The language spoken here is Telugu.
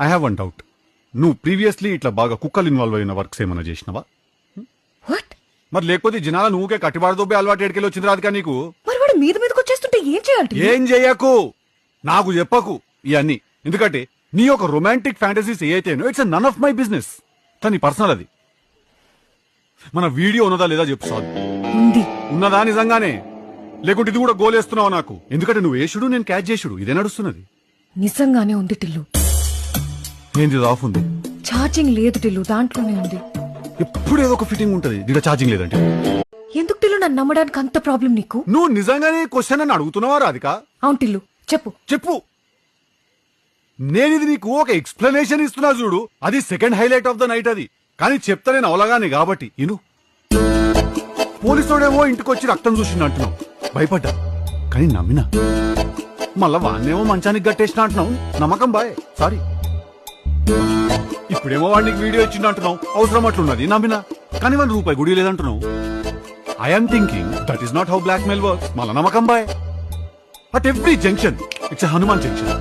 I have one doubt. నువ్వు ప్రీవియస్లీ ఇట్లా బాగా కుక్కలు ఇన్వాల్వ్ అయిన వర్క్స్ ఏమైనా చేసినావా? వాట్? మరి లేకపోతే జనాల నువ్వుకే కట్టిబాడు దొబ్బే అలవాటు ఎడికెళ్ళి వచ్చింది రాదుగా నీకు. మరి వాడు మీదకి వచ్చేస్తుంటే ఏం చేయాలి? ఏం చెయ్యకు, నాకు చెప్పకు ఇవన్నీ. ఎందుకంటే నీ యొక్క రొమాంటిక్ ఫ్యాంటసీస్ ఏ అయితేనో it's none of my business. కానీ పర్సనల్ అది. మన వీడియో ఉన్నదా లేదా చెప్పు సార్. ఉంది. ఉన్నదా నిజంగానే? లేకుంటే ఇది కూడా గోలేస్తున్నావు నాకు? ఎందుకంటే నువ్వు వేసుడు నేను క్యాచ్ చేసుడు ఇదే నడుస్తున్నది. నిజంగానే ఉంది టిల్లు. ఏంది ఆఫ్ ఉంది? ఛార్జింగ్ లేదు టిల్లు, దాంట్లోనే ఉంది. ఎప్పుడు ఏదో ఒక ఫిట్టింగ్ ఉంటది, దీంట్లో ఛార్జింగ్ లేదంటే. ఎందుకు టిల్లు నన్ను నమ్మడానికి అంత ప్రాబ్లం నీకు? నువ్వు నిజంగానే క్వశ్చన్ అని అడుగుతున్నావా రాధిక? అవును టిల్లు, చెప్పు. చెప్పు. నేనిది నీకు ఒక ఎక్స్ప్లెనేషన్ ఇస్తున్నా చూడు, అది second highlight of the night. అది కానీ చెప్తా నేను అవలగానే కాబట్టి ఇను. పోలీసుడేమో ఇంటికి వచ్చి రక్తం చూసిండు అంటున్నావు, భయపడ్డా కానీ నమ్మినా. మళ్ళా వాడినేమో మంచానికి గట్టేసిన అంటున్నావు, నమ్మకం బాయ్, సారీ. ఇప్పుడేమో వాడికి వీడియో ఇచ్చిండు అంటున్నావు, అవసరం అట్లున్నది, నమ్మినా. కానీ వాడి రూపాయి గుడి లేదంటున్నావు. I'm thinking that is not how blackmail works. మళ్ళా నమ్మకం boy. At every junction it's Hanuman junction.